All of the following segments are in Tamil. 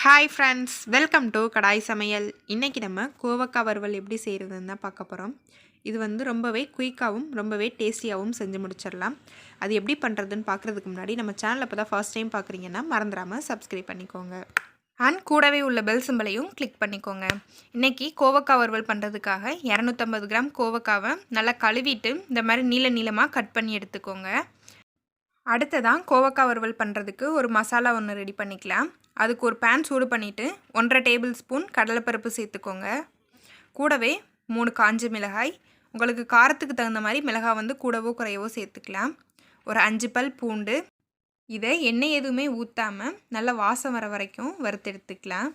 ஹாய் ஃப்ரெண்ட்ஸ், வெல்கம் டு கடாய் சமையல். இன்றைக்கி நம்ம கோவக்காய் வறுவல் எப்படி செய்கிறதுன்னு தான் பார்க்க போகிறோம். இது ரொம்பவே குயிக்காகவும் ரொம்பவே டேஸ்டியாகவும் செஞ்சு முடிச்சிடலாம். அது எப்படி பண்ணுறதுன்னு பார்க்குறதுக்கு முன்னாடி நம்ம சேனலை இப்போ தான் ஃபர்ஸ்ட் டைம் பார்க்குறீங்கன்னா மறந்துடாமல் சப்ஸ்கிரைப் பண்ணிக்கோங்க. அண்ட் கூடவே உள்ள பெல் சிம்பலையும் கிளிக் பண்ணிக்கோங்க. இன்றைக்கி கோவக்காய் வறுவல் பண்ணுறதுக்காக 250 கிராம் கோவக்காவை நல்லா கழுவிட்டு இந்த மாதிரி நீளமாக கட் பண்ணி எடுத்துக்கோங்க. அடுத்ததான் கோவக்காய் வறுவல் பண்ணுறதுக்கு ஒரு மசாலா ஒன்று ரெடி பண்ணிக்கலாம். அதுக்கு ஒரு பேன் சூடு பண்ணிவிட்டு 1.5 டேபிள் ஸ்பூன் கடலைப்பருப்பு சேர்த்துக்கோங்க. கூடவே 3 காஞ்ச மிளகாய், உங்களுக்கு காரத்துக்கு தகுந்த மாதிரி மிளகாய் கூடவோ குறையவோ சேர்த்துக்கலாம். ஒரு 5 பல் பூண்டு. இதை எண்ணெய் எதுவுமே ஊற்றாமல் நல்லா வாசம் வர வரைக்கும் வறுத்தெடுத்துக்கலாம்.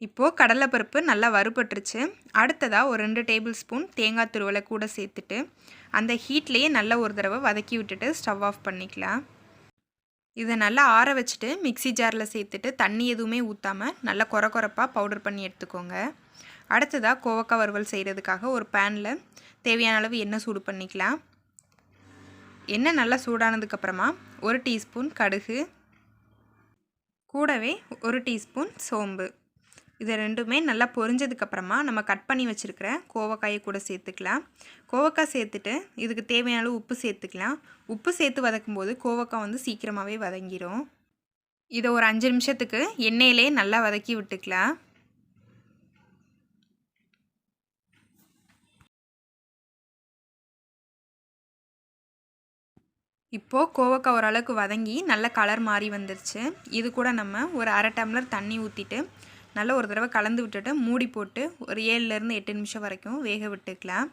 இப்போது கடலைப்பருப்பு நல்லா வறுபட்டுருச்சு. அடுத்ததாக ஒரு 2 டேபிள் ஸ்பூன் தேங்காய் துருவலை கூட சேர்த்துட்டு அந்த ஹீட்லேயே நல்லா ஒரு தடவை வதக்கி விட்டுட்டு ஸ்டவ் ஆஃப் பண்ணிக்கலாம். இதை நல்லா ஆற வச்சுட்டு மிக்சி ஜாரில் சேர்த்துட்டு தண்ணி எதுவுமே ஊற்றாமல் நல்லா கொரப்பாக பவுடர் பண்ணி எடுத்துக்கோங்க. அடுத்ததாக கோவக்காய் வறுவல் செய்கிறதுக்காக ஒரு பேனில் தேவையான அளவு எண்ணெய் சூடு பண்ணிக்கலாம். எண்ணெய் நல்லா சூடானதுக்கப்புறமா 1 டீஸ்பூன் கடுகு, கூடவே 1 டீஸ்பூன் சோம்பு, இது ரெண்டுமே நல்லா பொரிஞ்சதுக்கப்புறமா நம்ம கட் பண்ணி வச்சுருக்கிற கோவக்காயை கூட சேர்த்துக்கலாம். கோவக்காய் சேர்த்துட்டு இதுக்கு தேவையான அளவு உப்பு சேர்த்துக்கலாம். உப்பு சேர்த்து வதக்கும்போது கோவக்காய் சீக்கிரமாகவே வதங்கிடும். இதை ஒரு 5 நிமிஷத்துக்கு எண்ணெயிலே நல்லா வதக்கி விட்டுக்கலாம். இப்போது கோவக்காய் ஓரளவுக்கு வதங்கி நல்ல கலர் மாறி வந்துருச்சு. இது கூட நம்ம ஒரு 1/2 டம்ளர் தண்ணி ஊற்றிட்டு நல்லா ஒரு தடவை கலந்து விட்டுட்டு மூடி போட்டு ஒரு 7லேருந்து 8 நிமிஷம் வரைக்கும் வேக விட்டுக்கலாம்.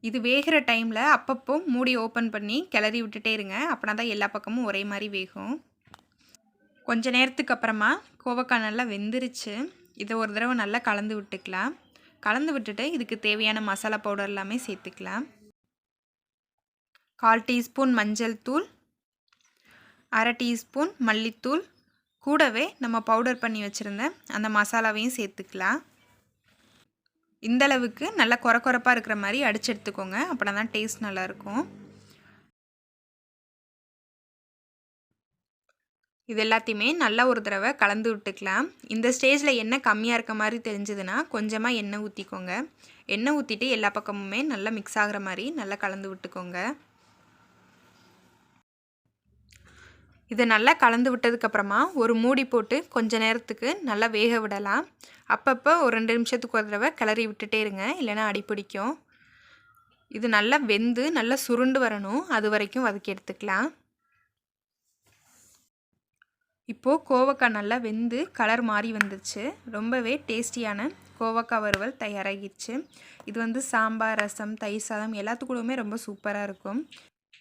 இது வேகிற டைமில் அப்பப்போ மூடி ஓப்பன் பண்ணி கிளறி விட்டுட்டே இருங்க. அப்படின்னா தான் எல்லா பக்கமும் ஒரே மாதிரி வேகும். கொஞ்ச நேரத்துக்கு அப்புறமா கோவக்காய் நல்லா வெந்துருச்சு. இதை ஒரு தடவை நல்லா கலந்து விட்டுக்கலாம். கலந்து விட்டுட்டு இதுக்கு தேவையான மசாலா பவுடர் எல்லாமே சேர்த்துக்கலாம். 1/4 டீஸ்பூன் மஞ்சள் தூள், 1/2 டீஸ்பூன் மல்லித்தூள், கூடவே நம்ம பவுடர் பண்ணி வச்சுருந்த அந்த மசாலாவையும் சேர்த்துக்கலாம். இந்தளவுக்கு நல்லா கொரப்பாக இருக்கிற மாதிரி அடித்து எடுத்துக்கோங்க. அப்படின்னா தான் டேஸ்ட் நல்லாயிருக்கும். இது எல்லாத்தையுமே நல்லா ஒரு தடவை கலந்து விட்டுக்கலாம். இந்த ஸ்டேஜில் எண்ணெய் கம்மியாக இருக்க மாதிரி தெரிஞ்சதுன்னா கொஞ்சமாக எண்ணெய் ஊற்றிக்கோங்க. எண்ணெய் ஊற்றிட்டு எல்லா பக்கமுமே நல்லா மிக்ஸ் ஆகிற மாதிரி நல்லா கலந்து விட்டுக்கோங்க. இதை நல்லா கலந்து விட்டதுக்கப்புறமா ஒரு மூடி போட்டு கொஞ்ச நேரத்துக்கு நல்லா வேக விடலாம். அப்பப்போ ஒரு 2 நிமிஷத்துக்கு ஒரு தடவை கிளறி விட்டுட்டே இருங்க, இல்லைன்னா அடிப்பிடிக்கும். இது நல்லா வெந்து நல்லா சுருண்டு வரணும், அது வரைக்கும் வதக்கி எடுத்துக்கலாம். இப்போது கோவக்காய் நல்லா வெந்து கலர் மாறி வந்துருச்சு. ரொம்பவே டேஸ்டியான கோவக்காய் வறுவல் தயாராகிடுச்சு. இது சாம்பார், ரசம், தயிர் சாதம் எல்லாத்துக்கூடவுமே ரொம்ப சூப்பராக இருக்கும்.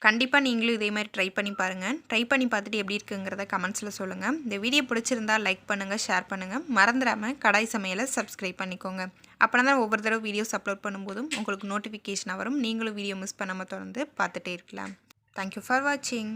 கண்டிப்பாக நீங்களும் இதே மாதிரி ட்ரை பண்ணி பாருங்கள். ட்ரை பண்ணி பார்த்துட்டு எப்படி இருக்குங்கிறத கமெண்ட்ஸில் சொல்லுங்கள். இந்த வீடியோ பிடிச்சிருந்தால் லைக் பண்ணுங்கள், ஷேர் பண்ணுங்கள். மறந்துடாமல் கடாய் சமையலை சப்ஸ்கிரைப் பண்ணிக்கோங்க. அப்படின்னா தான் ஒவ்வொரு தடவை வீடியோஸ் அப்லோட் பண்ணும்போதும் உங்களுக்கு நோட்டிஃபிகேஷனாக வரும். நீங்களும் வீடியோ மிஸ் பண்ணாமல் தொடர்ந்து பார்த்துட்டே இருக்கலாம். தேங்க்யூ ஃபார் வாட்சிங்.